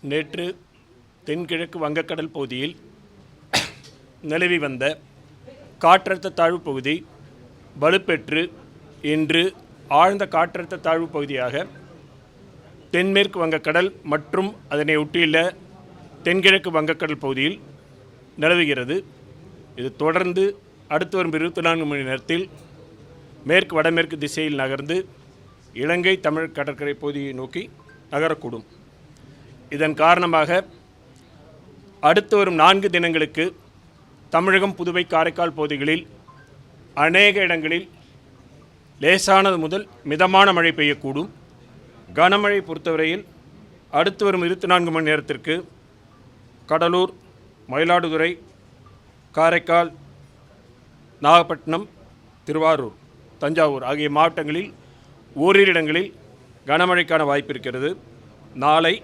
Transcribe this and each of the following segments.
நேற்று தென்கிழக்கு வங்கக்கடல் பகுதியில் நிலவி வந்த காற்றழுத்த தாழ்வு பகுதி வலுப்பெற்று இன்று ஆழ்ந்த காற்றழுத்த தாழ்வு பகுதியாக தென்மேற்கு வங்கக்கடல் மற்றும் அதனை ஒட்டியுள்ள தென்கிழக்கு வங்கக்கடல் பகுதியில் நிலவுகிறது. இது தொடர்ந்து அடுத்து வரும் 24 மணி நேரத்தில் மேற்கு வடமேற்கு திசையில் நகர்ந்து இலங்கை தமிழ் கடற்கரை பகுதியை நோக்கி நகரக்கூடும். இதன் காரணமாக அடுத்து வரும் 4 தினங்களுக்கு தமிழகம், புதுவை, காரைக்கால் பகுதிகளில் அநேக இடங்களில் லேசானது முதல் மிதமான மழை பெய்யக்கூடும். கனமழை பொறுத்தவரையில் அடுத்து வரும் 24 மணி நேரத்திற்கு கடலூர், மயிலாடுதுறை, காரைக்கால், நாகப்பட்டினம், திருவாரூர், தஞ்சாவூர் ஆகிய மாவட்டங்களில் ஓரிரு இடங்களில் கனமழைக்கான வாய்ப்பு இருக்கிறது. நாளை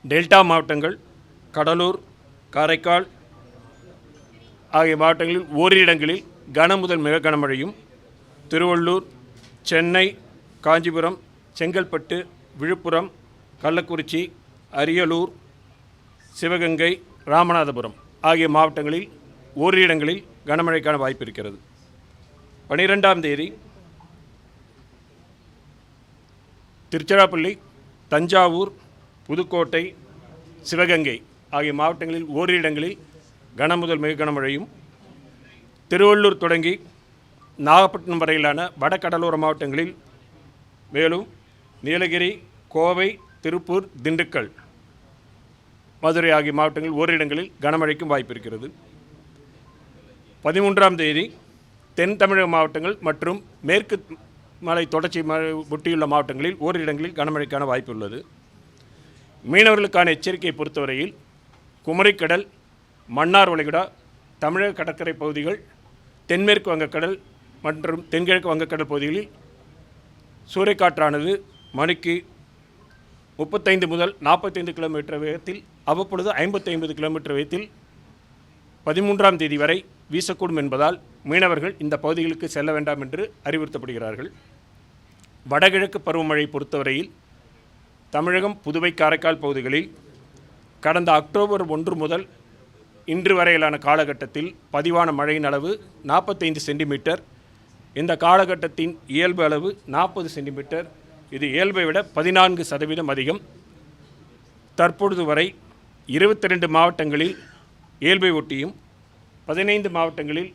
டெல்டா மாவட்டங்கள், கடலூர், காரைக்கால் ஆகிய மாவட்டங்களில் ஓரிரு இடங்களில் கன முதல் மிக கனமழையும், திருவள்ளூர், சென்னை, காஞ்சிபுரம், செங்கல்பட்டு, விழுப்புரம், கள்ளக்குறிச்சி, அரியலூர், சிவகங்கை, ராமநாதபுரம் ஆகிய மாவட்டங்களில் ஓரிரு இடங்களில் கனமழைக்கான வாய்ப்பு இருக்கிறது. 12ஆம் தேதி திருச்சிராப்பள்ளி, தஞ்சாவூர், புதுக்கோட்டை, சிவகங்கை ஆகிய மாவட்டங்களில் ஓரிரு இடங்களில் கன முதல் மிக கனமழையும், திருவள்ளூர் தொடங்கி நாகப்பட்டினம் வரையிலான வடகடலோர மாவட்டங்களில், மேலும் நீலகிரி, கோவை, திருப்பூர், திண்டுக்கல், மதுரை ஆகிய மாவட்டங்களில் ஓரிரு இடங்களில் கனமழைக்கும் வாய்ப்பு இருக்கிறது. 13ஆம் தேதி தென் தமிழக மாவட்டங்கள் மற்றும் மேற்கு மலை தொடர்ச்சி ஒட்டியுள்ள மாவட்டங்களில் ஓரிரு இடங்களில் கனமழைக்கான வாய்ப்பு உள்ளது. மீனவர்களுக்கான எச்சரிக்கையை பொறுத்தவரையில் குமரிக்கடல், மன்னார் வளைகுடா, தமிழக கடற்கரை பகுதிகள், தென்மேற்கு வங்கக்கடல் மற்றும் தென்கிழக்கு வங்கக்கடல் பகுதிகளில் சூறைக்காற்றானது மணிக்கு 35 முதல் 45 கிலோமீட்டர் வேகத்தில், அவ்வப்பொழுது 50 கிலோமீட்டர் வேகத்தில் 13ஆம் தேதி வரை வீசக்கூடும் என்பதால் மீனவர்கள் இந்த பகுதிகளுக்கு செல்ல வேண்டாம் என்று அறிவுறுத்தப்படுகிறார்கள். வடகிழக்கு பருவமழை பொறுத்தவரையில் தமிழகம், புதுவை, காரைக்கால் பகுதிகளில் கடந்த அக்டோபர் 1 முதல் இன்று வரையிலான காலகட்டத்தில் பதிவான மழையின் அளவு 45 சென்டிமீட்டர். இந்த காலகட்டத்தின் இயல்பு அளவு 40 சென்டிமீட்டர். இது இயல்பை விட 14% அதிகம். தற்பொழுது வரை 22 மாவட்டங்களில் இயல்பை ஒட்டியும், 15 மாவட்டங்களில்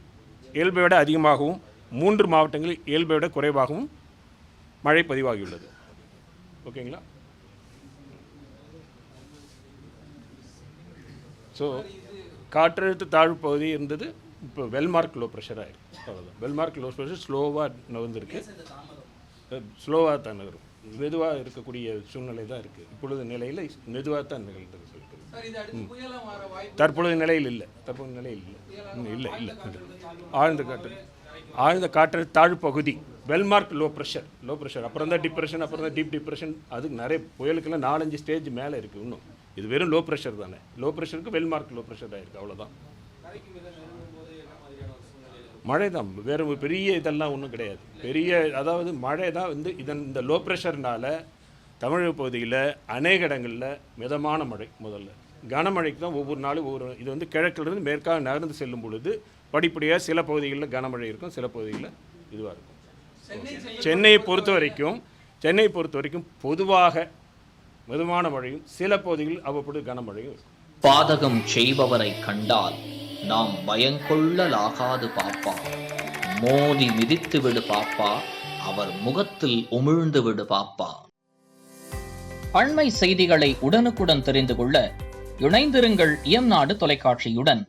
இயல்பை விட அதிகமாகவும், 3 மாவட்டங்களில் இயல்பை விட குறைவாகவும் மழை பதிவாகியுள்ளது. ஓகேங்களா? ஸோ காற்றழுத்த தாழ்வு பகுதி இருந்தது, இப்போ வெல்மார்க் லோ ப்ரெஷராக இருக்குது. அவ்வளோதான். வெல்மார்க் லோ ப்ரெஷர் ஸ்லோவாக நகர்ந்துருக்கு. ஸ்லோவாக தான் நகரும். மெதுவாக இருக்கக்கூடிய சூழ்நிலை தான் இருக்குது. இப்பொழுது நிலையில் மெதுவாக தான் நிகழ்ந்தது சொல்லிட்டு தற்பொழுது நிலையில் இல்லை. இல்லை ஆழ்ந்த காற்றழுத்த தாழ்வு பகுதி வெல்மார்க் லோ ப்ரெஷர் அப்புறம் தான் டிப்ரெஷன், அப்புறம் தான் டீப் டிப்ரெஷன். அதுக்கு நிறைய புயலுக்கெல்லாம் 4-5 ஸ்டேஜ் மேலே இருக்குது. இன்னும் இது வெறும் லோ ப்ரெஷர் தானே. லோ ப்ரெஷருக்கு வெல்மார்க் லோ ப்ரெஷர் ஆகிருக்கு. அவ்வளோதான். மழை தான், வேறு பெரிய இதெல்லாம் ஒன்றும் கிடையாது. அதாவது மழை தான் இந்த லோ ப்ரெஷர்னால் தமிழக பகுதியில் அநேக இடங்களில் மிதமான மழை. முதல்ல கனமழைக்கு தான் ஒவ்வொரு நாளும் இது கிழக்கிலிருந்து மேற்காக நகர்ந்து செல்லும் பொழுது படிப்படியாக சில பகுதிகளில் கனமழை இருக்கும், சில பகுதிகளில் இதுவாக இருக்கும். சென்னையை பொறுத்த வரைக்கும் பொதுவாக மிதமான மழையும், சில பகுதிகளில் அவ்வப்பொழுது கனமழையும் இருக்கும். பாதகம் செய்பவரை கண்டால் நாம் பயங்கொள்ளலாகாது பாப்பா, மோதி மிதித்து விடு பாப்பா, அவர் முகத்தில் உமிழ்ந்து விடு பாப்பா. அண்மை செய்திகளை உடனுக்குடன் தெரிந்து கொள்ள இணைந்திருங்கள் இயம்நாடு தொலைக்காட்சியுடன்.